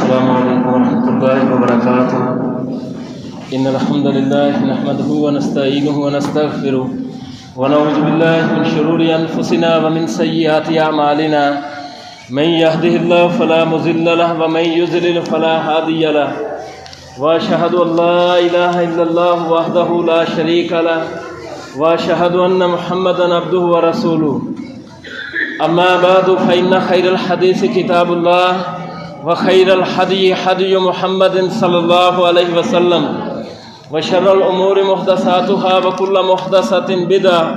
السلام علیکم ورحمۃ اللہ وبرکاتہ ان الحمد للہ نحمده ونستعینه ونستغفره ونعوذ باللہ من شرور انفسنا ومن سیئات اعمالنا من يهده الله فلا مضل له ومن يضلل فلا هادي له واشهد ان لا اله الا الله وحده لا شريك له واشهد ان محمدا عبده ورسوله اما بعد فان خير الحديث كتاب الله وخير الحدي حدي محمد صلى الله عليه وسلم وشر الأمور محدثاتها وكل محدثة بدعة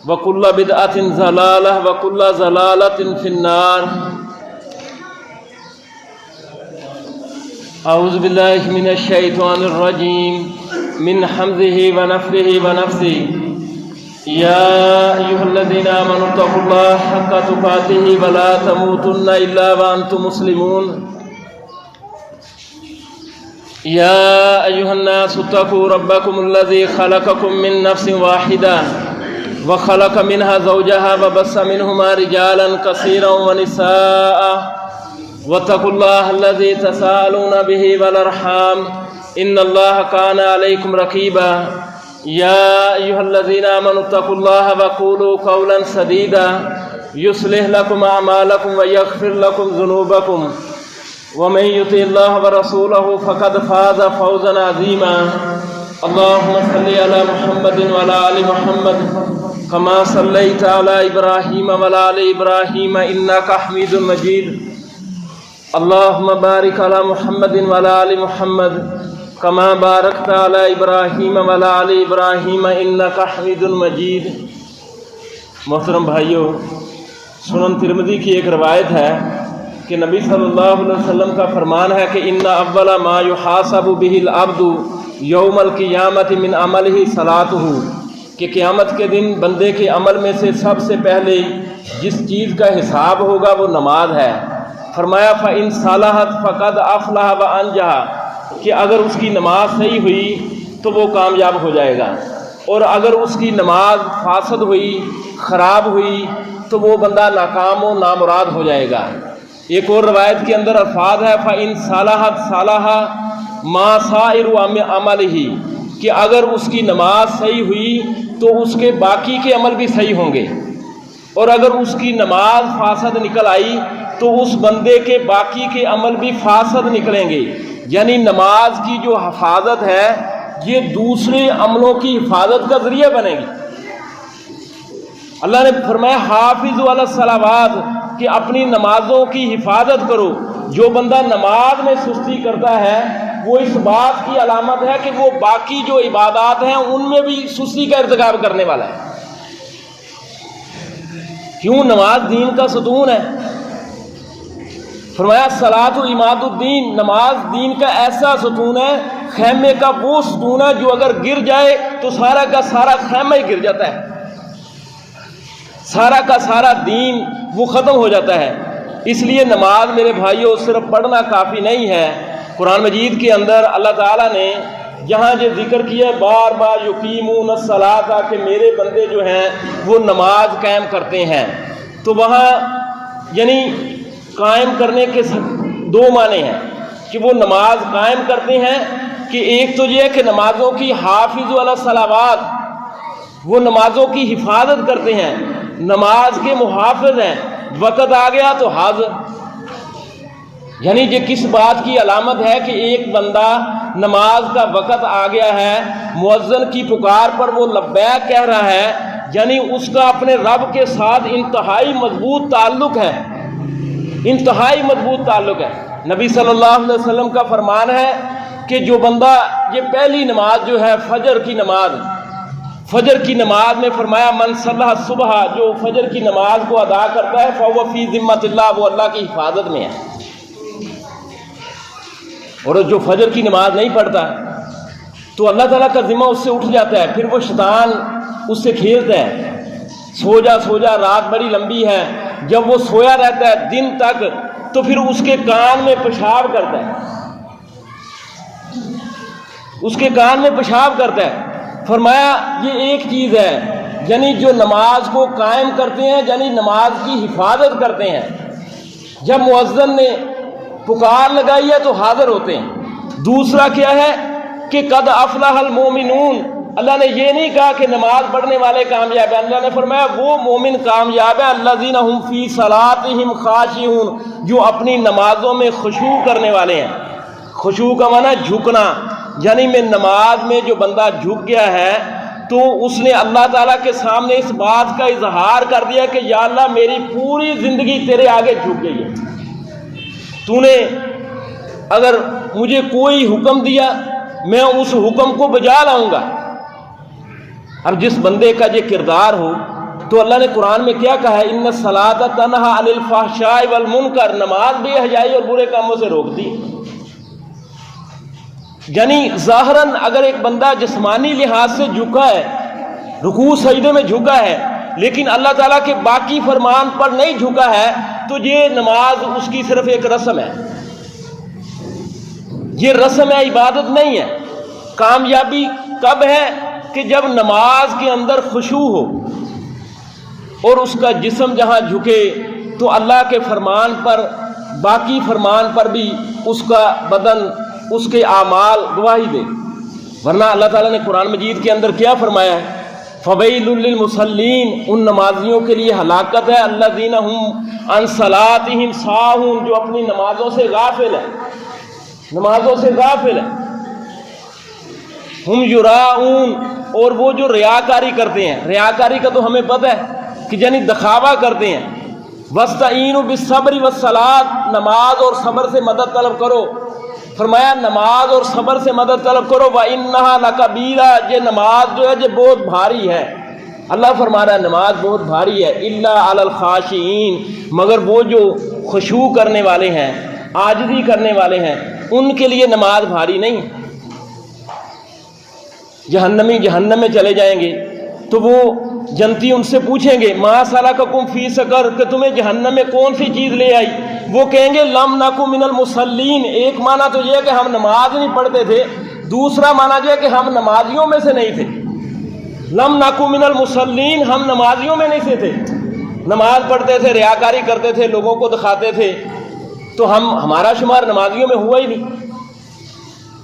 وكل بدعة ضلالة وكل ضلالة في النار. أعوذ بالله من الشيطان الرجيم من حمزه ونفخه ونفثه. يا أيها الذين آمنوا اتقوا الله حق تقاته ولا تموتن إلا وأنتم مسلمون. يا أيها الناس اتقوا ربكم الذي خلقكم من نفس واحدة وخلق منها زوجها وبث منهما رجالا كثيرا ونساء واتقوا الله الذي تساءلون به والأرحام إن الله كان عليكم رقيبا. يا أيها الذين آمنوا اتقوا الله وقولوا قولا سديدا يصلح لكم أعمالكم ويغفر لكم ذنوبكم ومن يطع الله ورسوله فقد فاز فوزا عظيما. اللهم صل على محمد وعلى آل محمد كما صليت على إبراهيم وعلى آل إبراهيم إنك حميد مجيد. اللهم بارك على محمد وعلى آل محمد كما باركت على إبراهيم وعلى آل إبراهيم إنك حميد مجيد. محترم بھائیو، سنن ترمذی کی ایک روایت ہے کہ نبی صلی اللہ علیہ وسلم کا فرمان ہے کہ ان اول ما یحاسب به العبد یوم القیامت من عملہ صلاتہ، کہ قیامت کے دن بندے کے عمل میں سے سب سے پہلے جس چیز کا حساب ہوگا وہ نماز ہے. فرمایا فإن صلحت فقد افلح وانجح، کہ اگر اس کی نماز صحیح ہوئی تو وہ کامیاب ہو جائے گا، اور اگر اس کی نماز فاسد ہوئی، خراب ہوئی، تو وہ بندہ ناکام و نامراد ہو جائے گا. ایک اور روایت کے اندر الفاظ ہے فَإِن صَلَحَتْ صَلَحَ مَا سَائِرُ عَمَلِهِ، کہ اگر اس کی نماز صحیح ہوئی تو اس کے باقی کے عمل بھی صحیح ہوں گے، اور اگر اس کی نماز فاسد نکل آئی تو اس بندے کے باقی کے عمل بھی فاسد نکلیں گے. یعنی نماز کی جو حفاظت ہے یہ دوسرے عملوں کی حفاظت کا ذریعہ بنے گی. اللہ نے فرمایا حافظوا علی الصلوات، کہ اپنی نمازوں کی حفاظت کرو. جو بندہ نماز میں سستی کرتا ہے وہ اس بات کی علامت ہے کہ وہ باقی جو عبادات ہیں ان میں بھی سستی کا ارتکاب کرنے والا ہے. کیوں؟ نماز دین کا ستون ہے. فرمایا صلاۃ عماد الدین، نماز دین کا ایسا ستون ہے، خیمے کا وہ ستون ہے جو اگر گر جائے تو سارا کا سارا خیمہ ہی گر جاتا ہے، سارا کا سارا دین وہ ختم ہو جاتا ہے. اس لیے نماز میرے بھائیوں صرف پڑھنا کافی نہیں ہے. قرآن مجید کے اندر اللہ تعالیٰ نے جہاں یہ ذکر کیا بار بار یقیمون الصلاۃ، کہ میرے بندے جو ہیں وہ نماز قائم کرتے ہیں، تو وہاں یعنی قائم کرنے کے دو معنی ہیں کہ وہ نماز قائم کرتے ہیں، کہ ایک تو یہ ہے کہ نمازوں کی حافظ علی الصلوات، وہ نمازوں کی حفاظت کرتے ہیں، نماز کے محافظ ہیں. وقت آ گیا تو حاضر، یعنی یہ کس بات کی علامت ہے کہ ایک بندہ نماز کا وقت آ گیا ہے، مؤذن کی پکار پر وہ لبیک کہہ رہا ہے، یعنی اس کا اپنے رب کے ساتھ انتہائی مضبوط تعلق ہے، انتہائی مضبوط تعلق ہے. نبی صلی اللہ علیہ وسلم کا فرمان ہے کہ جو بندہ یہ پہلی نماز جو ہے فجر کی نماز، فجر کی نماز میں فرمایا من صلی صبح، جو فجر کی نماز کو ادا کرتا ہے فہو فی ذمۃ اللہ، وہ اللہ کی حفاظت میں ہے. اور جو فجر کی نماز نہیں پڑھتا تو اللہ تعالیٰ کا ذمہ اس سے اٹھ جاتا ہے، پھر وہ شیطان اس سے کھیلتا ہے، سو جا، رات بڑی لمبی ہے. جب وہ سویا رہتا ہے دن تک تو پھر اس کے کان میں پیشاب کرتا ہے، اس کے کان میں پیشاب کرتا ہے. فرمایا یہ ایک چیز ہے، یعنی جو نماز کو قائم کرتے ہیں، یعنی نماز کی حفاظت کرتے ہیں. جب مؤذن نے پکار لگائی ہے تو حاضر ہوتے ہیں۔ دوسرا کیا ہے کہ قد افلح المومنون، اللہ نے یہ نہیں کہا کہ نماز پڑھنے والے کامیاب ہیں، اللہ نے فرمایا وہ مومن کامیاب ہیں الذین هم فی صلاتہم خاشعون، جو اپنی نمازوں میں خشوع کرنے والے ہیں۔ خشوع کا معنی جھکنا، یعنی میں نماز میں جو بندہ جھک گیا ہے تو اس نے اللہ تعالیٰ کے سامنے اس بات کا اظہار کر دیا کہ یا اللہ میری پوری زندگی تیرے آگے جھک گئی ہے، تو نے اگر مجھے کوئی حکم دیا میں اس حکم کو بجا لاؤں گا۔ اب جس بندے کا یہ کردار ہو تو اللہ نے قرآن میں کیا کہا ہے، ان الصلاۃ تنہی عن الفحشاء والمنکر، نماز بے حیائی اور برے کاموں سے روکتی۔ یعنی ظاہراً اگر ایک بندہ جسمانی لحاظ سے جھکا ہے، رکوع سجدے میں جھکا ہے، لیکن اللہ تعالیٰ کے باقی فرمان پر نہیں جھکا ہے تو یہ نماز اس کی صرف ایک رسم ہے، یہ رسم ہے، عبادت نہیں ہے۔ کامیابی کب ہے کہ جب نماز کے اندر خشوع ہو اور اس کا جسم جہاں جھکے تو اللہ کے فرمان پر، باقی فرمان پر بھی اس کا بدن، اس کے اعمال گواہی دے۔ ورنہ اللہ تعالیٰ نے قرآن مجید کے اندر کیا فرمایا ہے، فویل للمصلین، ان نمازیوں کے لیے ہلاکت ہے، الذین هم عن صلاتہم ساہون، جو اپنی نمازوں سے غافل ہے، نمازوں سے غافل ہے۔ ہم یراؤن، اور وہ جو ریاکاری کرتے ہیں، ریاکاری کا تو ہمیں پتہ ہے کہ یعنی دکھاوا کرتے ہیں۔ واستعینوا بالصبر والصلاۃ، نماز اور صبر سے مدد طلب کرو، فرمایا نماز اور صبر سے مدد طلب کرو۔ وَإِنَّهَا لَكَبِيرَةٌ، یہ نماز جو ہے یہ بہت بھاری ہے، اللہ فرما رہا ہے نماز بہت بھاری ہے۔ إِلَّا عَلَى الْخَاشِعِينَ، مگر وہ جو خشوع کرنے والے ہیں، عاجزی کرنے والے ہیں، ان کے لیے نماز بھاری نہیں۔ جہنمی جہنم میں چلے جائیں گے تو وہ جنتی ان سے پوچھیں گے ما سلککم فی سقر، کہ تمہیں جہنم میں کون سی چیز لے آئی؟ وہ کہیں گے لم نکو من المصلین۔ ایک معنی تو یہ ہے کہ ہم نماز نہیں پڑھتے تھے، دوسرا معنی یہ ہے کہ ہم نمازیوں میں سے نہیں تھے۔ لم نکو من المصلین، ہم نمازیوں میں نہیں سے تھے، نماز پڑھتے تھے، ریاکاری کرتے تھے، لوگوں کو دکھاتے تھے، تو ہمارا شمار نمازیوں میں ہوا ہی نہیں۔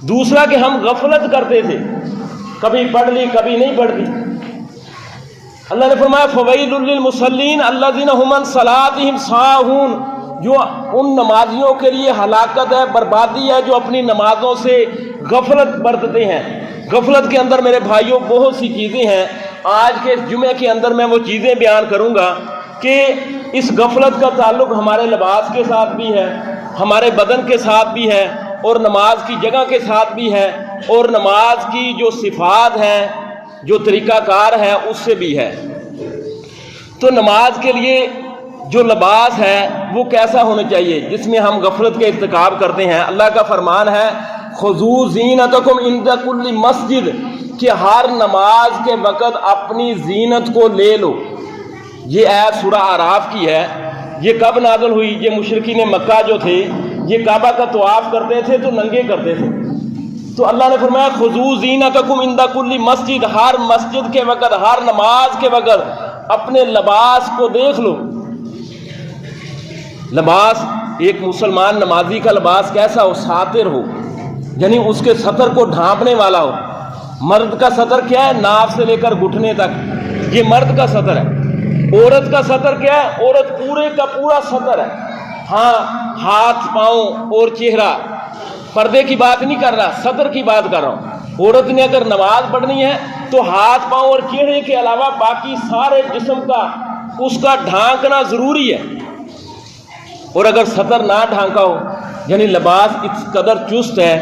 دوسرا کہ ہم غفلت کرتے تھے، کبھی پڑھ لی کبھی نہیں پڑھتی۔ اللہ نے فرمایا فویل للمصلین الذین هم عن صلاتہم ساہون، جو ان نمازیوں کے لیے ہلاکت ہے، بربادی ہے جو اپنی نمازوں سے غفلت برتتے ہیں۔ غفلت کے اندر میرے بھائیوں بہت سی چیزیں ہیں، آج کے اس جمعے کے اندر میں وہ چیزیں بیان کروں گا کہ اس غفلت کا تعلق ہمارے لباس کے ساتھ بھی ہے، ہمارے بدن کے ساتھ بھی ہے، اور نماز کی جگہ کے ساتھ بھی ہے، اور نماز کی جو صفات ہیں، جو طریقہ کار ہے اس سے بھی ہے۔ تو نماز کے لیے جو لباس ہے وہ کیسا ہونا چاہیے جس میں ہم غفلت کے ارتکاب کرتے ہیں؟ اللہ کا فرمان ہے خذوا زینتکم عند کل مسجد، کہ ہر نماز کے وقت اپنی زینت کو لے لو۔ یہ آیت سورہ اعراف کی ہے۔ یہ کب نازل ہوئی؟ یہ مشرکین مکہ جو تھے یہ کعبہ کا طواف کرتے تھے تو ننگے کرتے تھے، تو اللہ نے فرمایا خذوا زینتکم عند کل مسجد، ہر مسجد کے وقت، ہر نماز کے وقت اپنے لباس کو دیکھ لو۔ لباس، ایک مسلمان نمازی کا لباس کیسا ہو؟ ساتر ہو، یعنی اس کے سطر کو ڈھانپنے والا ہو۔ مرد کا سطر کیا ہے؟ ناف سے لے کر گھٹنے تک، یہ مرد کا سطر ہے۔ عورت کا سطر کیا ہے؟ عورت پورے کا پورا سطر ہے، ہاں ہاتھ پاؤں اور چہرہ، پردے کی بات نہیں کر رہا، سطر کی بات کر رہا ہوں۔ عورت نے اگر نماز پڑھنی ہے تو ہاتھ پاؤں اور چہرے کے علاوہ باقی سارے جسم کا اس کا ڈھانکنا ضروری ہے۔ اور اگر سطر نہ ڈھانکا ہو، یعنی لباس اس قدر چست ہے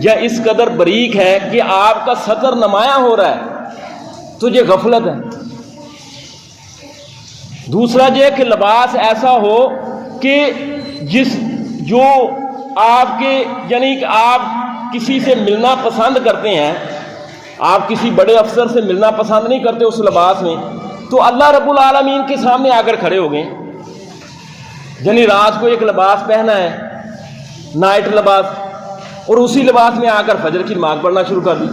یا اس قدر باریک ہے کہ آپ کا سطر نمایاں ہو رہا ہے تو یہ غفلت ہے۔ دوسرا یہ کہ لباس ایسا ہو کہ جو آپ کے، یعنی کہ آپ کسی سے ملنا پسند کرتے ہیں، آپ کسی بڑے افسر سے ملنا پسند نہیں کرتے اس لباس میں، تو اللہ رب العالمین کے سامنے آ کر کھڑے ہو گئے، یعنی رات کو ایک لباس پہنا ہے، نائٹ لباس، اور اسی لباس میں آ کر فجر کی نماز پڑھنا شروع کر دی،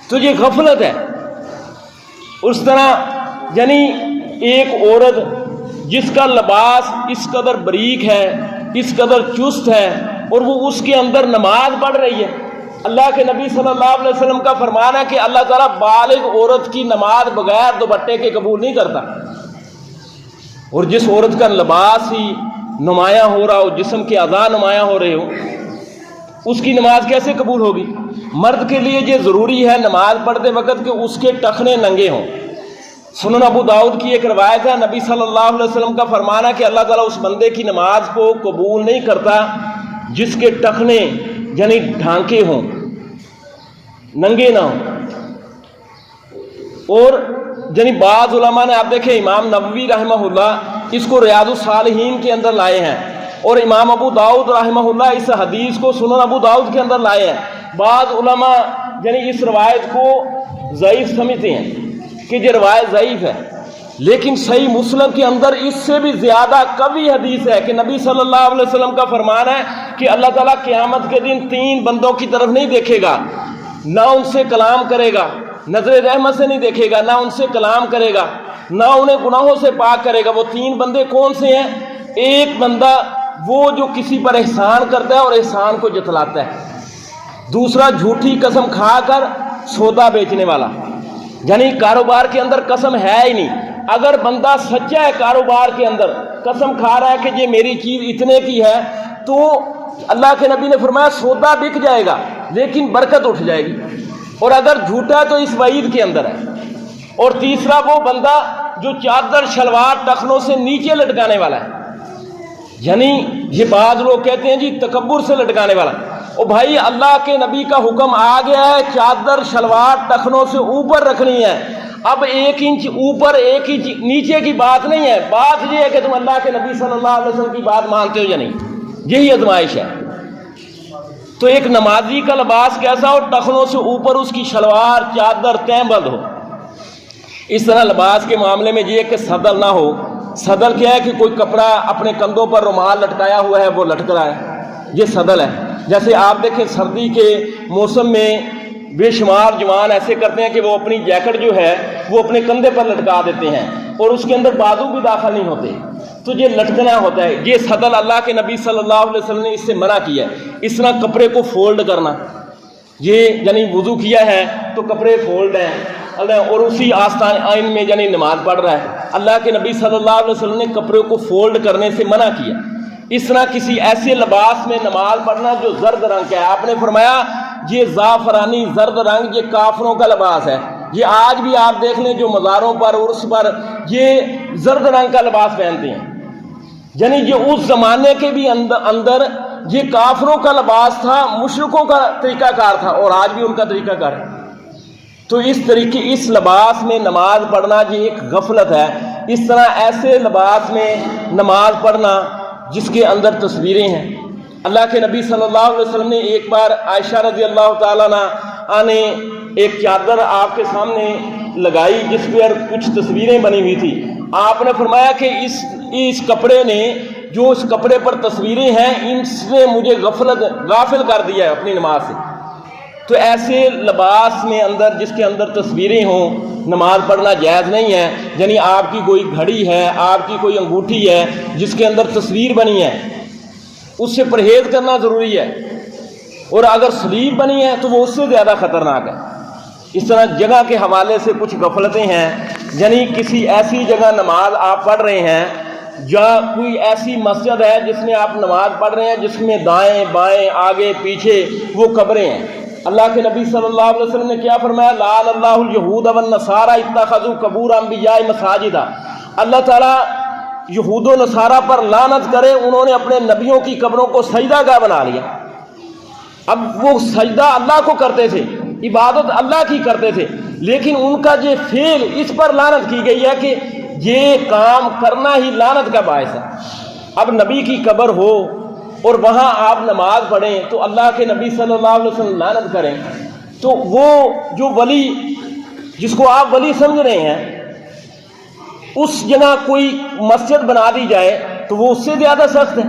تو یہ غفلت ہے۔ اس طرح یعنی ایک عورت جس کا لباس اس قدر باریک ہے اس قدر چست ہے اور وہ اس کے اندر نماز پڑھ رہی ہے۔ اللہ کے نبی صلی اللہ علیہ وسلم کا فرمان ہے کہ اللہ تعالیٰ بالغ عورت کی نماز بغیر دوپٹے کے قبول نہیں کرتا، اور جس عورت کا لباس ہی نمایاں ہو رہا ہو، جسم کے اعضاء نمایاں ہو رہے ہو، اس کی نماز کیسے قبول ہوگی؟ مرد کے لیے یہ ضروری ہے نماز پڑھتے وقت کہ اس کے ٹخنے ننگے ہوں۔ سنن ابو داؤد کی ایک روایت ہے، نبی صلی اللہ علیہ وسلم کا فرمان ہے کہ اللہ تعالیٰ اس بندے کی نماز کو قبول نہیں کرتا جس کے ٹخنے یعنی ڈھانکے ہوں، ننگے نہ ہوں۔ اور یعنی بعض علماء نے، آپ دیکھیں امام نووی رحمہ اللہ اس کو ریاض الصالحین کے اندر لائے ہیں، اور امام ابو داؤد رحمہ اللہ اس حدیث کو سنن ابو داؤد کے اندر لائے ہیں۔ بعض علماء یعنی اس روایت کو ضعیف سمجھتے ہیں کہ یہ روایت ضعیف ہے، لیکن صحیح مسلم کے اندر اس سے بھی زیادہ قوی حدیث ہے کہ نبی صلی اللہ علیہ وسلم کا فرمان ہے کہ اللہ تعالیٰ قیامت کے دن 3 بندوں کی طرف نہیں دیکھے گا، نہ ان سے کلام کرے گا، نظر رحمت سے نہیں دیکھے گا، نہ ان سے کلام کرے گا، نہ انہیں گناہوں سے پاک کرے گا۔ وہ 3 بندے کون سے ہیں؟ ایک بندہ وہ جو کسی پر احسان کرتا ہے اور احسان کو جتلاتا ہے، دوسرا جھوٹی قسم کھا کر سودا بیچنے والا، یعنی کاروبار کے اندر قسم ہے ہی نہیں۔ اگر بندہ سچا ہے کاروبار کے اندر، قسم کھا رہا ہے کہ یہ میری چیز اتنے کی ہے، تو اللہ کے نبی نے فرمایا سودا بک جائے گا لیکن برکت اٹھ جائے گی، اور اگر جھوٹا تو اس وعید کے اندر ہے۔ اور تیسرا وہ بندہ جو چادر شلوار ٹخنوں سے نیچے لٹکانے والا ہے، یعنی یہ بعض لوگ کہتے ہیں جی تکبر سے لٹکانے والا۔ او بھائی، اللہ کے نبی کا حکم آ گیا ہے چادر شلوار ٹخنوں سے اوپر رکھنی ہے، اب 1 انچ اوپر 1 انچ نیچے کی بات نہیں ہے، بات یہ ہے کہ تم اللہ کے نبی صلی اللہ علیہ وسلم کی بات مانتے ہو یا نہیں، یہی آزمائش ہے۔ تو ایک نمازی کا لباس کیسا ہو؟ ٹخنوں سے اوپر اس کی شلوار چادر تہ بند ہو۔ اس طرح لباس کے معاملے میں یہ کہ صدل نہ ہو۔ صدل کیا ہے کہ کوئی کپڑا اپنے کندھوں پر رومال لٹکایا ہوا ہے، وہ لٹک رہا ہے، یہ صدل ہے۔ جیسے آپ دیکھیں سردی کے موسم میں بے شمار جوان ایسے کرتے ہیں کہ وہ اپنی جیکٹ جو ہے وہ اپنے کندھے پر لٹکا دیتے ہیں اور اس کے اندر بازو بھی داخل نہیں ہوتے، تو یہ لٹکنا ہوتا ہے، یہ صدل اللہ کے نبی صلی اللہ علیہ وسلم نے اس سے منع کیا ہے۔ اس طرح کپڑے کو فولڈ کرنا، یہ یعنی وضو کیا ہے تو کپڑے فولڈ ہیں اور اسی آستین میں یعنی نماز پڑھ رہا ہے، اللہ کے نبی صلی اللہ علیہ وسلم نے کپڑے کو فولڈ کرنے سے منع کیا۔ اس طرح کسی ایسے لباس میں نماز پڑھنا جو زرد رنگ کا ہے، آپ نے فرمایا یہ زعفرانی زرد رنگ یہ کافروں کا لباس ہے۔ یہ آج بھی آپ دیکھ لیں جو مزاروں پر عرس پر یہ زرد رنگ کا لباس پہنتے ہیں، یعنی یہ اس زمانے کے بھی اندر یہ کافروں کا لباس تھا، مشرکوں کا طریقہ کار تھا، اور آج بھی ان کا طریقہ کار ہے۔ تو اس طریقے اس لباس میں نماز پڑھنا یہ ایک غفلت ہے۔ اس طرح ایسے لباس میں نماز پڑھنا جس کے اندر تصویریں ہیں۔ اللہ کے نبی صلی اللہ علیہ وسلم نے ایک بار عائشہ رضی اللہ تعالیٰ عنہا نے ایک چادر آپ کے سامنے لگائی جس پر کچھ تصویریں بنی ہوئی تھی۔ آپ نے فرمایا کہ اس کپڑے نے، جو اس کپڑے پر تصویریں ہیں، ان سے مجھے غافل کر دیا ہے اپنی نماز سے۔ تو ایسے لباس میں اندر جس کے اندر تصویریں ہوں نماز پڑھنا جائز نہیں ہے۔ یعنی آپ کی کوئی گھڑی ہے، آپ کی کوئی انگوٹھی ہے جس کے اندر تصویر بنی ہے، اس سے پرہیز کرنا ضروری ہے، اور اگر سلیب بنی ہے تو وہ اس سے زیادہ خطرناک ہے۔ اس طرح جگہ کے حوالے سے کچھ غفلتیں ہیں، یعنی کسی ایسی جگہ نماز آپ پڑھ رہے ہیں یا کوئی ایسی مسجد ہے جس میں آپ نماز پڑھ رہے ہیں جس میں دائیں بائیں آگے پیچھے وہ قبریں ہیں۔ اللہ کے نبی صلی اللہ علیہ وسلم نے کیا فرمایا؟ لعن اللہ الیہود والنصارى اتخذوا قبور انبیاء مساجدا۔ اللہ تعالیٰ یہود و نصارہ پر لعنت کرے، انہوں نے اپنے نبیوں کی قبروں کو سجدہ گاہ بنا لیا۔ اب وہ سجدہ اللہ کو کرتے تھے، عبادت اللہ کی کرتے تھے، لیکن ان کا یہ فعل اس پر لعنت کی گئی ہے کہ یہ کام کرنا ہی لعنت کا باعث ہے۔ اب نبی کی قبر ہو اور وہاں آپ نماز پڑھیں تو اللہ کے نبی صلی اللہ علیہ وسلم لعنت کریں، تو وہ جو ولی جس کو آپ ولی سمجھ رہے ہیں اس جگہ کوئی مسجد بنا دی جائے تو وہ اس سے زیادہ سخت ہے۔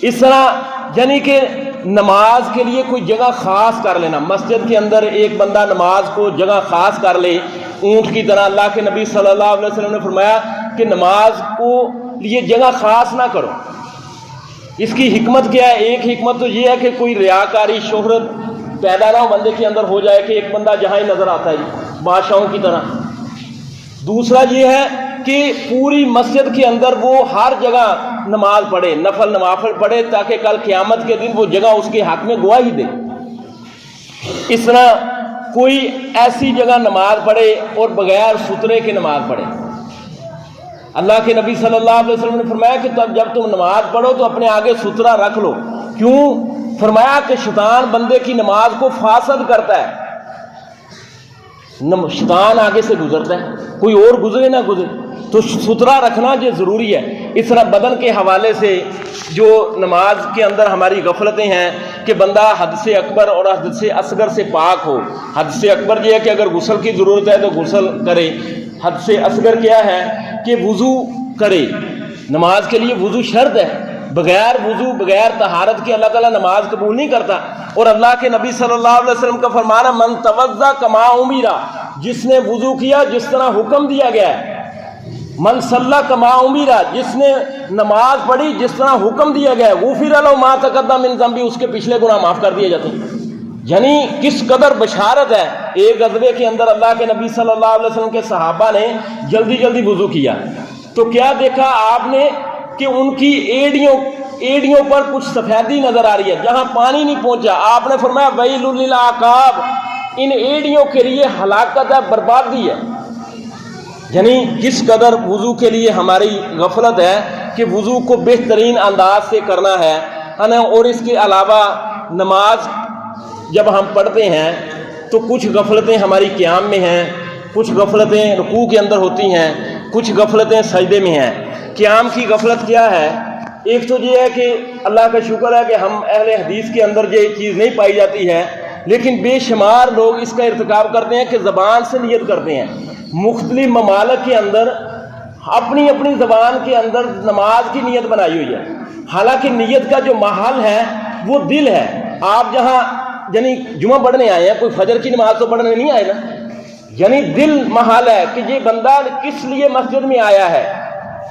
اس طرح یعنی کہ نماز کے لیے کوئی جگہ خاص کر لینا، مسجد کے اندر ایک بندہ نماز کو جگہ خاص کر لے اونٹ کی طرح، اللہ کے نبی صلی اللہ علیہ وسلم نے فرمایا کہ نماز کو لیے جگہ خاص نہ کرو، اس کی حکمت کیا ہے؟ ایک حکمت تو یہ ہے کہ کوئی ریاکاری شہرت پیدا نہ ہو بندے کے اندر ہو جائے کہ ایک بندہ جہاں ہی نظر آتا ہے جی بادشاہوں کی طرح۔ دوسرا یہ ہے کہ پوری مسجد کے اندر وہ ہر جگہ نماز پڑھے، نفل نوافل پڑھے، تاکہ کل قیامت کے دن وہ جگہ اس کے حق میں گواہی دے۔ اس طرح کوئی ایسی جگہ نماز پڑھے اور بغیر سترے کے نماز پڑھے۔ اللہ کے نبی صلی اللہ علیہ وسلم نے فرمایا کہ تب جب تم نماز پڑھو تو اپنے آگے سترا رکھ لو۔ کیوں؟ فرمایا کہ شیطان بندے کی نماز کو فاسد کرتا ہے، شیطان آگے سے گزرتا ہے، کوئی اور گزرے نہ گزرے، تو سترا رکھنا یہ ضروری ہے۔ اس طرح بدن کے حوالے سے جو نماز کے اندر ہماری غفلتیں ہیں کہ بندہ حد سے اکبر اور حد سے اصغر سے پاک ہو۔ حد سے اکبر یہ ہے کہ اگر غسل کی ضرورت ہے تو غسل کرے، حد سے اصغر کیا ہے کہ وضو کرے۔ نماز کے لیے وضو شرط ہے، بغیر وضو بغیر طہارت کے اللہ تعالیٰ نماز قبول نہیں کرتا۔ اور اللہ کے نبی صلی اللہ علیہ وسلم کا فرمانا من توضا کما امرا، جس نے وضو کیا جس طرح حکم دیا گیا ہے، من صلی کما امرا، جس نے نماز پڑھی جس طرح حکم دیا گیا ہے، غفر له ما تقدم من ذنبہ، اس کے پچھلے گناہ معاف کر دیے جاتے ہیں۔ یعنی کس قدر بشارت ہے۔ ایک غزوے کے اندر اللہ کے نبی صلی اللہ علیہ وسلم کے صحابہ نے جلدی جلدی وضو کیا تو کیا دیکھا آپ نے کہ ان کی ایڑیوں پر کچھ سفیدی نظر آ رہی ہے جہاں پانی نہیں پہنچا۔ آپ نے فرمایا ویل للعقاب، ان ایڑیوں کے لیے ہلاکت ہے، بربادی ہے۔ یعنی کس قدر وضو کے لیے ہماری غفلت ہے کہ وضو کو بہترین انداز سے کرنا ہے نا۔ اور اس کے علاوہ نماز جب ہم پڑھتے ہیں تو کچھ غفلتیں ہماری قیام میں ہیں، کچھ غفلتیں رکوع کے اندر ہوتی ہیں، کچھ غفلتیں سجدے میں ہیں۔ قیام کی غفلت کیا ہے؟ ایک تو یہ ہے کہ اللہ کا شکر ہے کہ ہم اہل حدیث کے اندر یہ چیز نہیں پائی جاتی ہے، لیکن بے شمار لوگ اس کا ارتکاب کرتے ہیں کہ زبان سے نیت کرتے ہیں۔ مختلف ممالک کے اندر اپنی اپنی زبان کے اندر نماز کی نیت بنائی ہوئی ہے، حالانکہ نیت کا جو محل ہے وہ دل ہے۔ آپ جہاں یعنی جمعہ پڑھنے آئے ہیں، کوئی فجر کی نماز تو پڑھنے نہیں آئے نا، یعنی دل محل ہے کہ یہ بندہ کس لیے مسجد میں آیا ہے۔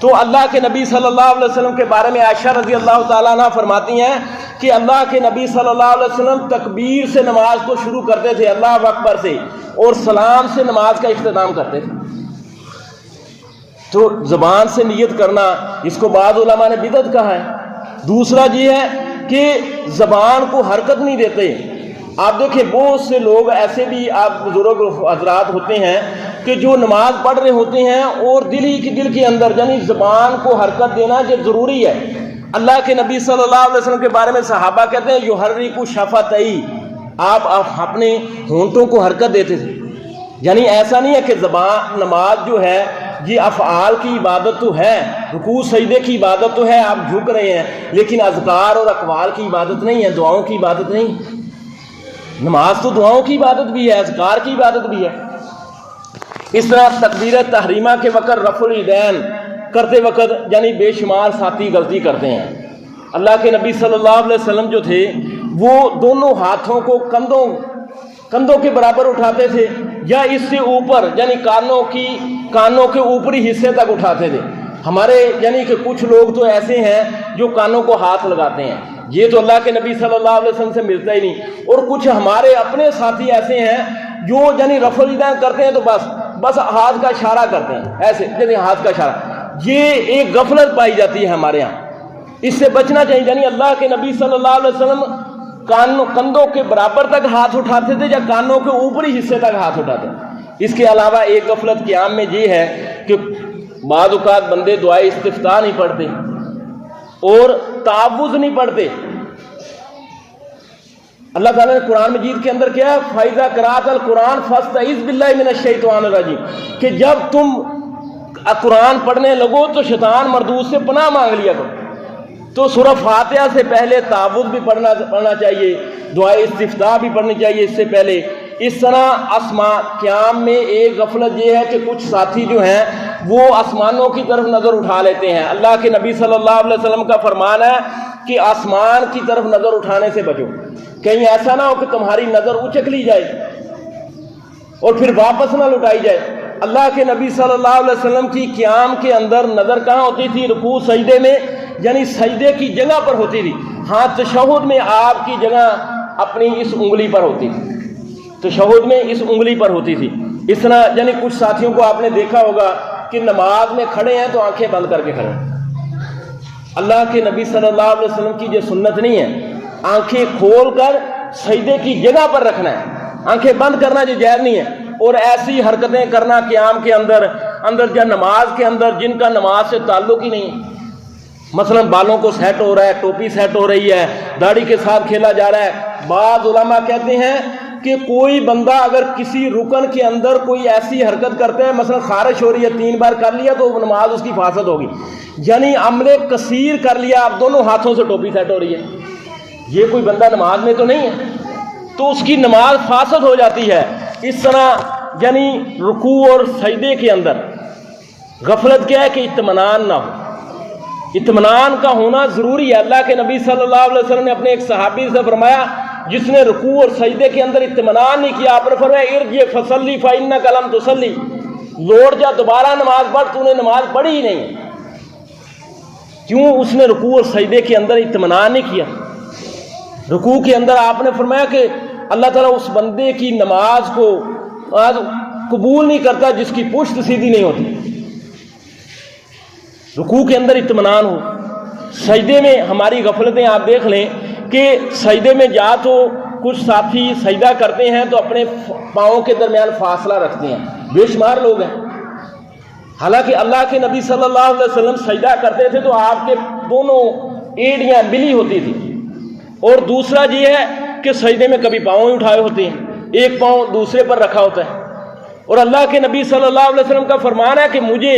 تو اللہ کے نبی صلی اللہ علیہ وسلم کے بارے میں عائشہ رضی اللہ تعالیٰ عنہ فرماتی ہیں کہ اللہ کے نبی صلی اللہ علیہ وسلم تکبیر سے نماز کو شروع کرتے تھے، اللہ اکبر سے، اور سلام سے نماز کا اختتام کرتے تھے۔ تو زبان سے نیت کرنا، اس کو بعض علماء نے بدعت کہا ہے۔ دوسرا یہ ہے کہ زبان کو حرکت نہیں دیتے۔ آپ دیکھیں بہت سے لوگ ایسے بھی آپ بزرگ حضرات ہوتے ہیں کہ جو نماز پڑھ رہے ہوتے ہیں اور دل کے اندر یعنی زبان کو حرکت دینا یہ ضروری ہے۔ اللہ کے نبی صلی اللہ علیہ وسلم کے بارے میں صحابہ کہتے ہیں یحرک شفتیہ، آپ اپنے ہونٹوں کو حرکت دیتے تھے۔ یعنی ایسا نہیں ہے کہ زبان نماز جو ہے یہ افعال کی عبادت تو ہے، رکوع سجدے کی عبادت تو ہے، آپ جھک رہے ہیں، لیکن اذکار اور اقوال کی عبادت نہیں ہے، دعاؤں کی عبادت نہیں۔ نماز تو دعاؤں کی عبادت بھی ہے، اذکار کی عبادت بھی ہے۔ اس طرح تکبیر تحریمہ کے وقت رفع الیدین کرتے وقت یعنی بے شمار ساتھی غلطی کرتے ہیں۔ اللہ کے نبی صلی اللہ علیہ وسلم جو تھے وہ دونوں ہاتھوں کو کندھوں کے برابر اٹھاتے تھے یا اس سے اوپر یعنی کانوں کے اوپری حصے تک اٹھاتے تھے۔ ہمارے یعنی کہ کچھ لوگ تو ایسے ہیں جو کانوں کو ہاتھ لگاتے ہیں، یہ تو اللہ کے نبی صلی اللہ علیہ وسلم سے ملتا ہی نہیں۔ اور کچھ ہمارے اپنے ساتھی ایسے ہیں جو یعنی رفع الیدین کرتے ہیں تو بس ہاتھ کا اشارہ کرتے ہیں، ایسے یعنی ہاتھ کا اشارہ۔ یہ ایک غفلت پائی جاتی ہے ہمارے ہاں، اس سے بچنا چاہیے۔ یعنی اللہ کے نبی صلی اللہ علیہ وسلم کندھوں کے برابر تک ہاتھ اٹھاتے تھے یا کانوں کے اوپری حصے تک ہاتھ اٹھاتے تھے۔ اس کے علاوہ ایک غفلت قیام میں یہ ہے کہ بعض اوقات بندے دعائے استفتاح نہیں پڑھتے اور تعوذ نہیں پڑھتے۔ اللہ تعالیٰ نے قرآن مجید کے اندر کیا ہے فَإِذَا قَرَأْتَ الْقُرْآنَ فَاسْتَعِذْ بِاللَّهِ مِنَ الشَّيْطَانِ الرَّجِيمِ، کہ جب تم قرآن پڑھنے لگو تو شیطان مردود سے پناہ مانگ لیا کرو۔ تو سورہ فاتحہ سے پہلے تعوذ بھی پڑھنا چاہیے، دعائے استفتاح بھی پڑھنی چاہیے اس سے پہلے۔ اس طرح قیام میں ایک غفلت یہ ہے کہ کچھ ساتھی جو ہیں وہ آسمانوں کی طرف نظر اٹھا لیتے ہیں۔ اللہ کے نبی صلی اللہ علیہ وسلم کا فرمان ہے کہ آسمان کی طرف نظر اٹھانے سے بچو، کہیں ایسا نہ ہو کہ تمہاری نظر اچک لی جائے اور پھر واپس نہ لوٹائی جائے۔ اللہ کے نبی صلی اللہ علیہ وسلم کی قیام کے اندر نظر کہاں ہوتی تھی؟ رکوع سجدے میں، یعنی سجدے کی جگہ پر ہوتی تھی۔ ہاں تشہد میں آپ کی جگہ اپنی اس انگلی پر ہوتی تھی، تشہد میں اس انگلی پر ہوتی تھی۔ اس طرح یعنی کچھ ساتھیوں کو آپ نے دیکھا ہوگا کہ نماز میں کھڑے ہیں تو آنکھیں بند کر کے کھڑے ہیں۔ اللہ کے نبی صلی اللہ علیہ وسلم کی جو سنت نہیں ہے، آنکھیں کھول کر سجدے کی جگہ پر رکھنا ہے، آنکھیں بند کرنا جو جائز نہیں ہے۔ اور ایسی حرکتیں کرنا قیام کے اندر یا نماز کے اندر جن کا نماز سے تعلق ہی نہیں ہے، مثلا بالوں کو سیٹ ہو رہا ہے، ٹوپی سیٹ ہو رہی ہے، داڑھی کے ساتھ کھیلا جا رہا ہے۔ بعض علماء کہتے ہیں کہ کوئی بندہ اگر کسی رکن کے اندر کوئی ایسی حرکت کرتا ہے، مثلا خارش ہو رہی ہے 3 بار کر لیا تو نماز اس کی فاسد ہوگی، یعنی عمل کثیر کر لیا، اب دونوں ہاتھوں سے ٹوپی سیٹ ہو رہی ہے، یہ کوئی بندہ نماز میں تو نہیں ہے، تو اس کی نماز فاسد ہو جاتی ہے۔ اس طرح یعنی رکوع اور سجدے کے اندر غفلت کیا ہے کہ اطمینان نہ ہو، اطمینان کا ہونا ضروری ہے۔ اللہ کے نبی صلی اللہ علیہ وسلم نے اپنے ایک صحابی سے فرمایا جس نے رکوع اور سجدے کے اندر اطمینان نہیں کیا، آپ نے فرمایا ارجع فصلی فإنک لم تصلی، لوٹ جا دوبارہ نماز پڑھ، تو نے نماز پڑھی ہی نہیں۔ کیوں؟ اس نے رکوع اور سجدے کے اندر اطمینان نہیں کیا۔ رکوع کے اندر آپ نے فرمایا کہ اللہ تعالیٰ اس بندے کی نماز کو قبول نہیں کرتا جس کی پشت سیدھی نہیں ہوتی۔ رکوع کے اندر اطمینان ہو۔ سجدے میں ہماری غفلتیں آپ دیکھ لیں کہ سجدے میں جا تو کچھ ساتھی سجدہ کرتے ہیں تو اپنے پاؤں کے درمیان فاصلہ رکھتے ہیں، بے شمار لوگ ہیں، حالانکہ اللہ کے نبی صلی اللہ علیہ وسلم سجدہ کرتے تھے تو آپ کے دونوں ایڑیاں ملی ہوتی تھی۔ اور دوسرا یہ ہے کہ سجدے میں کبھی پاؤں ہی اٹھائے ہوتے ہیں، ایک پاؤں دوسرے پر رکھا ہوتا ہے۔ اور اللہ کے نبی صلی اللہ علیہ وسلم کا فرمان ہے کہ مجھے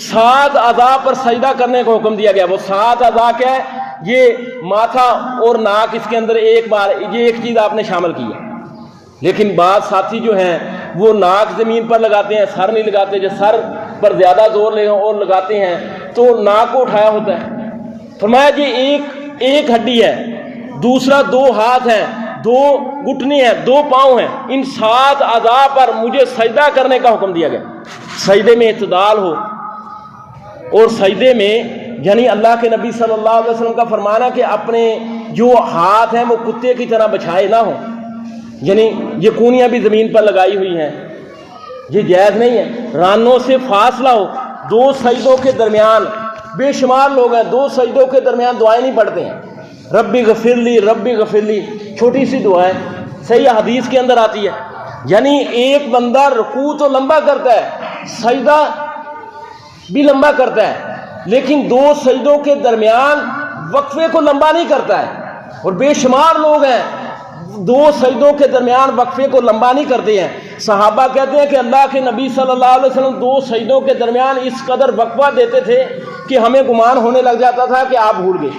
7 اعضاء پر سجدہ کرنے کا حکم دیا گیا۔ وہ 7 اعضاء کیا ہے؟ یہ ماتھا اور ناک، اس کے اندر ایک بار یہ ایک چیز آپ نے شامل کی ہے، لیکن بعض ساتھی جو ہیں وہ ناک زمین پر لگاتے ہیں، سر نہیں لگاتے، جو سر پر زیادہ زور لے اور لگاتے ہیں تو ناک کو اٹھایا ہوتا ہے۔ فرمایا جی ایک ہڈی ہے، دوسرا 2 ہاتھ ہیں، 2 گھٹنے ہیں، 2 پاؤں ہیں، ان 7 اعضاء پر مجھے سجدہ کرنے کا حکم دیا گیا۔ سجدے میں اعتدال ہو، اور سجدے میں یعنی اللہ کے نبی صلی اللہ علیہ وسلم کا فرمانا ہے کہ اپنے جو ہاتھ ہیں وہ کتے کی طرح بچھائے نہ ہوں، یعنی یہ کونیاں بھی زمین پر لگائی ہوئی ہیں، یہ جائز نہیں ہے۔ رانوں سے فاصلہ ہو، 2 سجدوں کے درمیان بے شمار لوگ ہیں 2 سجدوں کے درمیان دعائیں نہیں پڑھتے ہیں، ربی غفر لی ربی غفر لی، چھوٹی سی دعا ہے، صحیح حدیث کے اندر آتی ہے۔ یعنی ایک بندہ رکوع تو لمبا کرتا ہے، سجدہ بھی لمبا کرتا ہے، لیکن 2 سجدوں کے درمیان وقفے کو لمبا نہیں کرتا ہے۔ اور بے شمار لوگ ہیں 2 سجدوں کے درمیان وقفے کو لمبا نہیں کرتے ہیں۔ صحابہ کہتے ہیں کہ اللہ کے نبی صلی اللہ علیہ وسلم 2 سجدوں کے درمیان اس قدر وقفہ دیتے تھے کہ ہمیں گمان ہونے لگ جاتا تھا کہ آپ بھول گئے،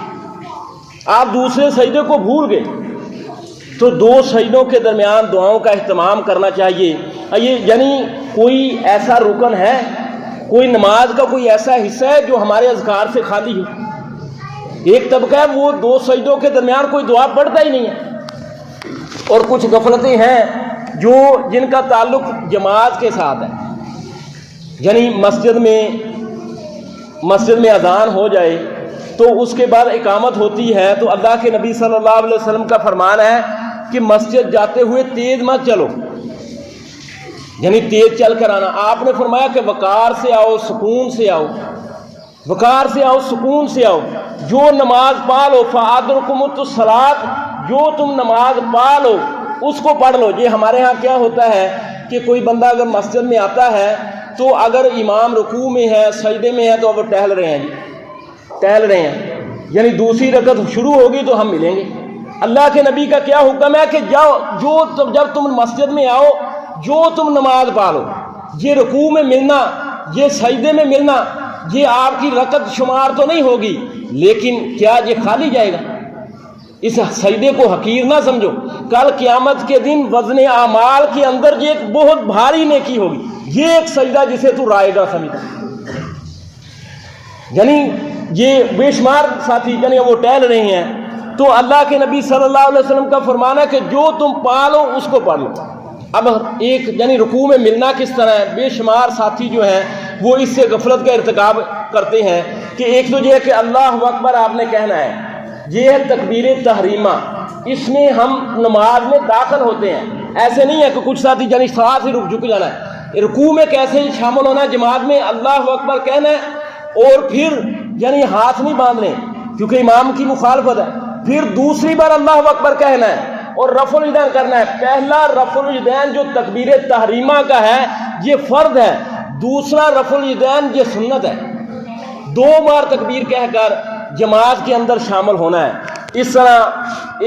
آپ دوسرے سجدے کو بھول گئے۔ تو 2 سجدوں کے درمیان دعاؤں کا اہتمام کرنا چاہیے۔ یہ یعنی کوئی ایسا رکن ہے، کوئی نماز کا کوئی ایسا حصہ ہے جو ہمارے اذکار سے خالی ہے؟ ایک طبقہ ہے وہ 2 سجدوں کے درمیان کوئی دعا پڑھتا ہی نہیں ہے۔ اور کچھ غفلتیں ہیں جو جن کا تعلق جماعت کے ساتھ ہے، یعنی مسجد میں اذان ہو جائے تو اس کے بعد اقامت ہوتی ہے تو اللہ کے نبی صلی اللہ علیہ وسلم کا فرمان ہے کہ مسجد جاتے ہوئے تیز مت چلو، یعنی تیز چل کر آنا۔ آپ نے فرمایا کہ وقار سے آؤ، سکون سے آؤ، وقار سے آؤ، سکون سے آؤ۔ جو نماز پا لو فَأَدْرِكُمُ الصَّلَاةَ، جو تم نماز پا لو اس کو پڑھ لو۔ یہ ہمارے ہاں کیا ہوتا ہے کہ کوئی بندہ اگر مسجد میں آتا ہے تو اگر امام رکوع میں ہے، سجدے میں ہے تو وہ ٹہل رہے ہیں، ٹہل رہے ہیں، یعنی دوسری رکعت شروع ہوگی تو ہم ملیں گے۔ اللہ کے نبی کا کیا حکم ہے کہ جب تم مسجد میں آؤ جو تم نماز پا لو، یہ رکوع میں ملنا، یہ سجدے میں ملنا، یہ آپ کی رکعت شمار تو نہیں ہوگی، لیکن کیا یہ خالی جائے گا؟ اس سجدے کو حقیر نہ سمجھو، کل قیامت کے دن وزن اعمال کے اندر یہ ایک بہت بھاری نیکی ہوگی، یہ ایک سجدہ جسے تو رائے گا سمجھتا۔ یعنی یہ بے شمار ساتھی یعنی وہ ٹہل رہے ہیں تو اللہ کے نبی صلی اللہ علیہ وسلم کا فرمان ہے کہ جو تم پا لو اس کو پڑھ لو۔ اب ایک یعنی رکوع میں ملنا کس طرح ہے، بے شمار ساتھی جو ہیں وہ اس سے غفلت کا ارتکاب کرتے ہیں کہ ایک تو یہ ہے کہ اللہ اکبر آپ نے کہنا ہے، یہ ہے تکبیر تحریمہ، اس میں ہم نماز میں داخل ہوتے ہیں، ایسے نہیں ہے کہ کچھ ساتھی یعنی ساتھ ہی رک جانا ہے، رکوع میں کیسے شامل ہونا ہے، جماعت میں اللہ اکبر کہنا ہے اور پھر یعنی ہاتھ نہیں باندھنے کیونکہ امام کی مخالفت ہے، پھر دوسری بار اللہ اکبر کہنا ہے اور رفع الیدین کرنا ہے۔ پہلا رفع الیدین جو تکبیر تحریمہ کا ہے یہ فرض ہے، دوسرا رفع الیدین یہ سنت ہے، 2 بار تکبیر کہہ کر جماعت کے اندر شامل ہونا ہے۔ اس طرح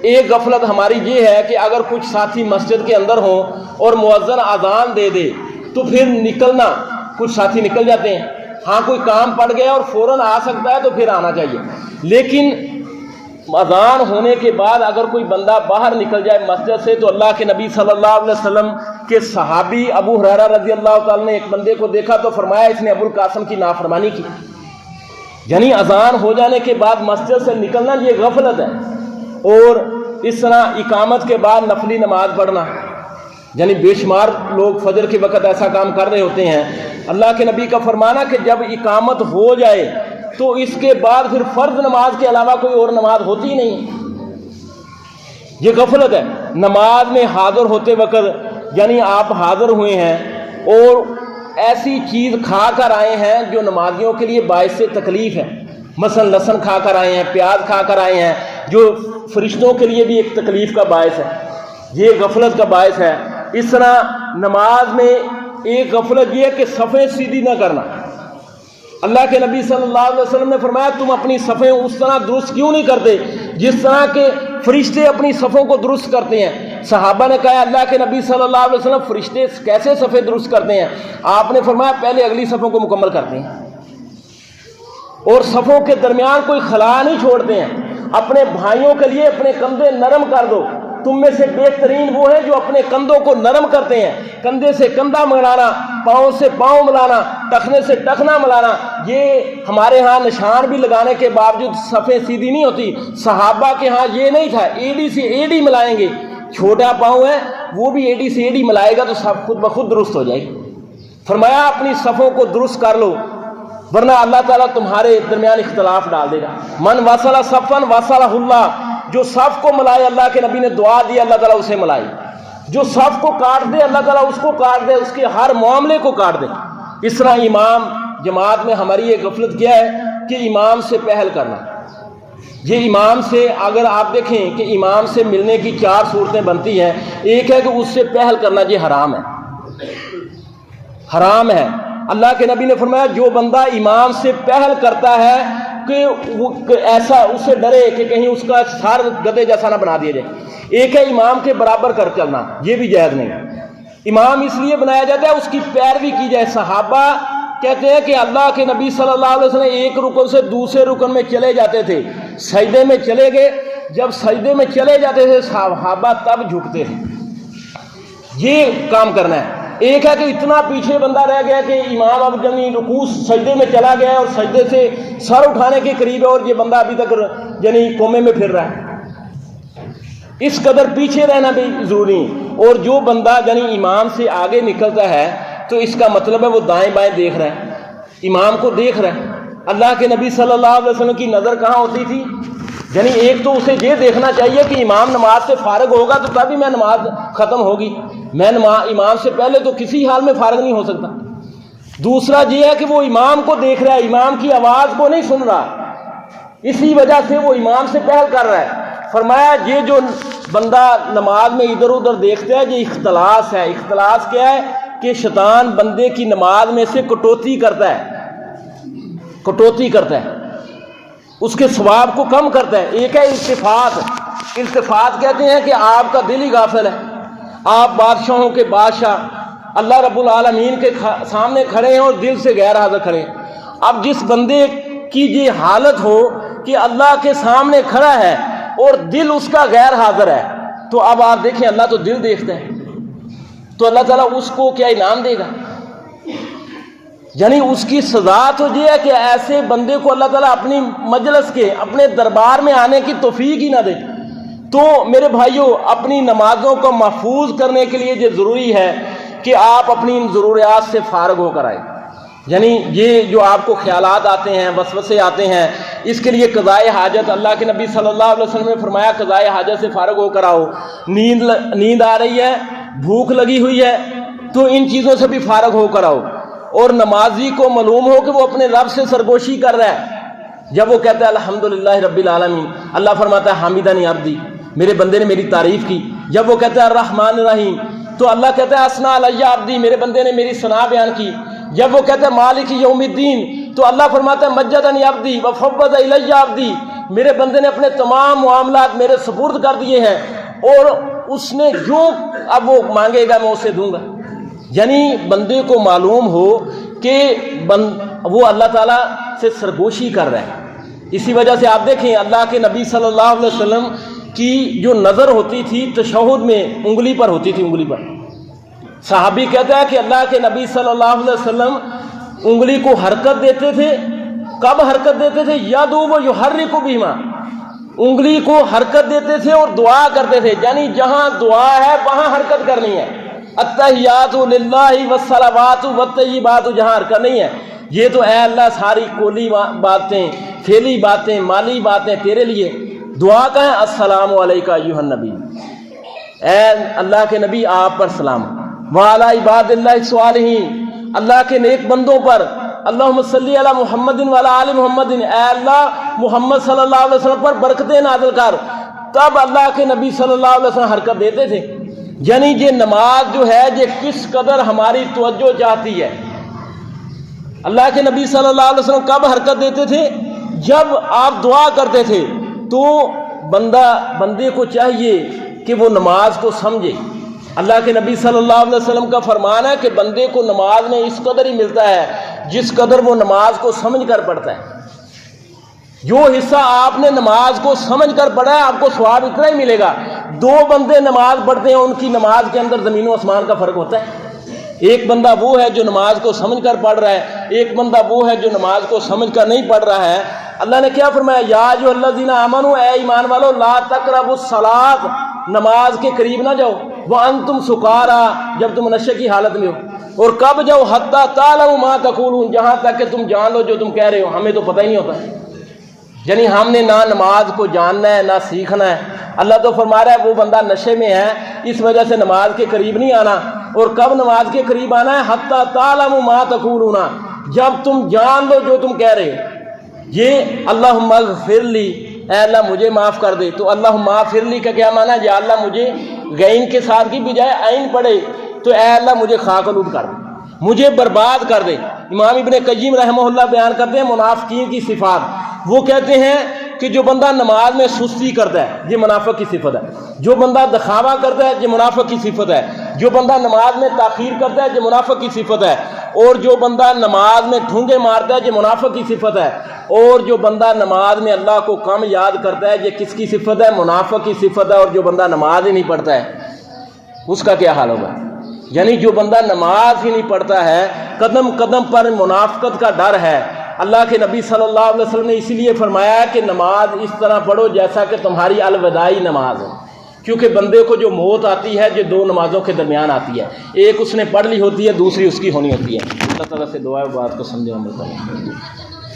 ایک غفلت ہماری یہ ہے کہ اگر کچھ ساتھی مسجد کے اندر ہوں اور مؤذن اذان دے دے تو پھر نکلنا، کچھ ساتھی نکل جاتے ہیں، ہاں کوئی کام پڑ گیا اور فوراً آ سکتا ہے تو پھر آنا چاہیے، لیکن اذان ہونے کے بعد اگر کوئی بندہ باہر نکل جائے مسجد سے تو اللہ کے نبی صلی اللہ علیہ وسلم کے صحابی ابو ہریرہ رضی اللہ تعالیٰ نے ایک بندے کو دیکھا تو فرمایا اس نے ابو القاسم کی نافرمانی کی، یعنی اذان ہو جانے کے بعد مسجد سے نکلنا یہ غفلت ہے۔ اور اس طرح اقامت کے بعد نفلی نماز پڑھنا، یعنی بے شمار لوگ فجر کے وقت ایسا کام کر رہے ہوتے ہیں، اللہ کے نبی کا فرمانا کہ جب اقامت ہو جائے تو اس کے بعد پھر فرض نماز کے علاوہ کوئی اور نماز ہوتی ہی نہیں، یہ غفلت ہے۔ نماز میں حاضر ہوتے وقت یعنی آپ حاضر ہوئے ہیں اور ایسی چیز کھا کر آئے ہیں جو نمازیوں کے لیے باعث تکلیف ہے، مثلا لہسن کھا کر آئے ہیں، پیاز کھا کر آئے ہیں جو فرشتوں کے لیے بھی ایک تکلیف کا باعث ہے، یہ غفلت کا باعث ہے۔ اس طرح نماز میں ایک غفلت یہ ہے کہ صفیں سیدھی نہ کرنا، اللہ کے نبی صلی اللہ علیہ وسلم نے فرمایا تم اپنی صفیں اس طرح درست کیوں نہیں کرتے جس طرح کہ فرشتے اپنی صفوں کو درست کرتے ہیں۔ صحابہ نے کہا اللہ کے نبی صلی اللہ علیہ وسلم فرشتے کیسے صفیں درست کرتے ہیں؟ آپ نے فرمایا پہلے اگلی صفوں کو مکمل کرتے ہیں اور صفوں کے درمیان کوئی خلا نہیں چھوڑتے ہیں۔ اپنے بھائیوں کے لیے اپنے کندھے نرم کر دو، تم میں سے بہترین وہ ہیں جو اپنے کندھوں کو نرم کرتے ہیں، کندھے سے کندھا ملانا، پاؤں سے پاؤں ملانا، ٹخنے سے ٹخنا ملانا، یہ ہمارے ہاں نشان بھی لگانے کے باوجود صفیں سیدھی نہیں ہوتی، صحابہ کے ہاں یہ نہیں تھا، ایڑی سے ایڑی ملائیں گے، چھوٹا پاؤں ہے وہ بھی ایڑی سے ایڑی ملائے گا تو سب خود بخود درست ہو جائے گی۔ فرمایا اپنی صفوں کو درست کر لو ورنہ اللہ تعالیٰ تمہارے درمیان اختلاف ڈال دے گا۔ من وصل صفن وصلہ اللہ، جو صف کو ملائے اللہ کے نبی نے دعا دی اللہ تعالیٰ اسے ملائے، جو صف کو کاٹ دے اللہ تعالیٰ اس کو کاٹ دے، اس کے ہر معاملے کو کاٹ دے۔ اس طرح امام جماعت میں ہماری یہ غفلت کیا ہے کہ امام سے پہل کرنا، یہ امام سے اگر آپ دیکھیں کہ امام سے ملنے کی 4 صورتیں بنتی ہیں، ایک ہے کہ اس سے پہل کرنا یہ حرام ہے، حرام ہے۔ اللہ کے نبی نے فرمایا جو بندہ امام سے پہل کرتا ہے کہ وہ ایسا اسے ڈرے کہ کہیں اس کا سر گدھے جیسا نہ بنا دیا جائے۔ ایک ہے امام کے برابر کر چلنا، یہ بھی جائز نہیں۔ امام اس لیے بنایا جاتا ہے اس کی پیروی کی جائے۔ صحابہ کہتے ہیں کہ اللہ کے نبی صلی اللہ علیہ وسلم ایک رکن سے دوسرے رکن میں چلے جاتے تھے، سجدے میں چلے گئے، جب سجدے میں چلے جاتے تھے صحابہ تب جھکتے تھے، یہ کام کرنا ہے۔ ایک ہے کہ اتنا پیچھے بندہ رہ گیا کہ امام اب یعنی رکوع سجدے میں چلا گیا اور سجدے سے سر اٹھانے کے قریب ہے اور یہ بندہ ابھی تک یعنی کومے میں پھر رہا ہے، اس قدر پیچھے رہنا بھی ضروری۔ اور جو بندہ یعنی امام سے آگے نکلتا ہے تو اس کا مطلب ہے وہ دائیں بائیں دیکھ رہا ہے، امام کو دیکھ رہا ہے۔ اللہ کے نبی صلی اللہ علیہ وسلم کی نظر کہاں ہوتی تھی؟ یعنی ایک تو اسے یہ دیکھنا چاہیے کہ امام نماز سے فارغ ہوگا تو تبھی میں نماز ختم ہوگی، میں امام سے پہلے تو کسی حال میں فارغ نہیں ہو سکتا۔ دوسرا یہ ہے کہ وہ امام کو دیکھ رہا ہے، امام کی آواز کو نہیں سن رہا، اسی وجہ سے وہ امام سے پہل کر رہا ہے۔ فرمایا یہ جو بندہ نماز میں ادھر ادھر دیکھتا ہے یہ اختلاس ہے۔ اختلاس کیا ہے کہ شیطان بندے کی نماز میں سے کٹوتی کرتا ہے، کٹوتی کرتا ہے، اس کے ثواب کو کم کرتا ہے۔ ایک ہے التفات، التفات کہتے ہیں کہ آپ کا دل ہی غافل ہے، آپ بادشاہوں کے بادشاہ اللہ رب العالمین کے سامنے کھڑے ہیں اور دل سے غیر حاضر کھڑے ہیں۔ اب جس بندے کی یہ حالت ہو کہ اللہ کے سامنے کھڑا ہے اور دل اس کا غیر حاضر ہے تو اب آپ دیکھیں اللہ تو دل دیکھتا ہے، تو اللہ تعالیٰ اس کو کیا انعام دے گا؟ یعنی اس کی سزا تو یہ ہے کہ ایسے بندے کو اللہ تعالیٰ اپنی مجلس کے اپنے دربار میں آنے کی توفیق ہی نہ دے۔ تو میرے بھائیوں اپنی نمازوں کو محفوظ کرنے کے لیے یہ ضروری ہے کہ آپ اپنی ان ضروریات سے فارغ ہو کر آئیں. یعنی یہ جو آپ کو خیالات آتے ہیں، وسوسے آتے ہیں، اس کے لیے قضائے حاجت، اللہ کے نبی صلی اللہ علیہ وسلم نے فرمایا قضائے حاجت سے فارغ ہو کر آؤ. نیند آ رہی ہے، بھوک لگی ہوئی ہے، تو ان چیزوں سے بھی فارغ ہو کر آؤ. اور نمازی کو معلوم ہو کہ وہ اپنے رب سے سرگوشی کر رہا ہے. جب وہ کہتا ہے الحمدللہ رب العالمین، اللہ فرماتا ہے حامدنی عبدی، میرے بندے نے میری تعریف کی. جب وہ کہتا ہے الرحمن الرحیم، تو اللہ کہتا ہے اثنا علی عبدی، میرے بندے نے میری ثنا بیان کی. جب وہ کہتا ہے مالک یوم الدین، تو اللہ فرماتا ہے مجدنی عبدی وفوض الی عبدی، میرے بندے نے اپنے تمام معاملات میرے سپرد کر دیے ہیں، اور اس نے جو اب وہ مانگے گا میں اسے دوں گا. یعنی بندے کو معلوم ہو کہ وہ اللہ تعالیٰ سے سرگوشی کر رہا ہے. اسی وجہ سے آپ دیکھیں اللہ کے نبی صلی اللہ علیہ وسلم کی جو نظر ہوتی تھی تشہد میں انگلی پر ہوتی تھی، انگلی پر. صحابی کہتا ہے کہ اللہ کے نبی صلی اللہ علیہ وسلم انگلی کو حرکت دیتے تھے. کب حرکت دیتے تھے؟ یدعو و یحرک بہما، انگلی کو حرکت دیتے تھے اور دعا کرتے تھے. یعنی جہاں دعا ہے وہاں حرکت کرنی ہے. التحیات للہ والصلوات والطیبات، جہاں حرکت نہیں ہے یہ تو اے اللہ ساری کولی باتیں، پھیلی باتیں، مالی باتیں تیرے لیے. دعا کا ہے السلام علیکہ ایھا النبی، اے اللہ کے نبی آپ پر سلام. وعلی عباد اللہ الصالحین، اللہ کے نیک بندوں پر. اللہم صلی علی محمد وعلی آل محمد، اے اللہ محمد صلی اللہ علیہ وسلم پر برکتیں نازل کر. تب اللہ کے نبی صلی اللہ علیہ وسلم حرکت دیتے تھے. یعنی یہ نماز جو ہے یہ کس قدر ہماری توجہ چاہتی ہے. اللہ کے نبی صلی اللہ علیہ وسلم کب حرکت دیتے تھے؟ جب آپ دعا کرتے تھے. تو بندے کو چاہیے کہ وہ نماز کو سمجھے. اللہ کے نبی صلی اللہ علیہ وسلم کا فرمان ہے کہ بندے کو نماز میں اس قدر ہی ملتا ہے جس قدر وہ نماز کو سمجھ کر پڑھتا ہے. جو حصہ آپ نے نماز کو سمجھ کر پڑھا ہے آپ کو ثواب اتنا ہی ملے گا. دو بندے نماز پڑھتے ہیں، ان کی نماز کے اندر زمین و آسمان کا فرق ہوتا ہے. ایک بندہ وہ ہے جو نماز کو سمجھ کر پڑھ رہا ہے، ایک بندہ وہ ہے جو نماز کو سمجھ کر نہیں پڑھ رہا ہے. اللہ نے کیا فرمایا؟ یا ایھا الذین آمنوا، اے ایمان والو، لا تقربوا الصلاۃ، نماز کے قریب نہ جاؤ، وانتم سکارا، جب تم نشے کی حالت میں ہو. اور کب جاؤ؟ حتی تعلموا ما تقولون، جہاں تک کہ تم جان لو جو تم کہہ رہے ہو. ہمیں تو پتہ ہی نہیں ہوتا. یعنی ہم نے نہ نماز کو جاننا ہے نہ سیکھنا ہے. اللہ تو فرما رہا ہے وہ بندہ نشے میں ہے، اس وجہ سے نماز کے قریب نہیں آنا. اور کب نماز کے قریب آنا ہے؟ حتی تعلموا ما تقولون، جب تم جان لو جو تم کہہ رہے ہو. یہ اللہم اغفر لی، اے اللہ مجھے معاف کر دے. تو اللہم اغفر لی کا کیا معنی ہے؟ یا اللہ مجھے غین کے ساتھ کی بجائے عین پڑھے تو اے اللہ مجھے خاک آلود کر دے، مجھے برباد کر دے. امام ابن قیم رحمہ اللہ بیان کرتے ہیں منافقین کی صفات. وہ کہتے ہیں کہ جو بندہ نماز میں سستی کرتا ہے یہ منافق کی صفت ہے. جو بندہ دکھاوا کرتا ہے یہ منافق کی صفت ہے. جو بندہ نماز میں تاخیر کرتا ہے یہ منافق کی صفت ہے. اور جو بندہ نماز میں ٹھونگے مارتا ہے یہ منافق کی صفت ہے. اور جو بندہ نماز میں اللہ کو کم یاد کرتا ہے یہ کس کی صفت ہے؟ منافق کی صفت ہے. اور جو بندہ نماز ہی نہیں پڑھتا ہے اس کا کیا حال ہوگا؟ یعنی جو بندہ نماز ہی نہیں پڑھتا ہے، قدم قدم پر منافقت کا ڈر ہے. اللہ کے نبی صلی اللہ علیہ وسلم نے اسی لیے فرمایا کہ نماز اس طرح پڑھو جیسا کہ تمہاری الوداعی نماز ہو. کیونکہ بندے کو جو موت آتی ہے جو دو نمازوں کے درمیان آتی ہے، ایک اس نے پڑھ لی ہوتی ہے، دوسری اس کی ہونی ہوتی ہے. اللہ تعالیٰ سے دعا ہے بات کو سمجھے.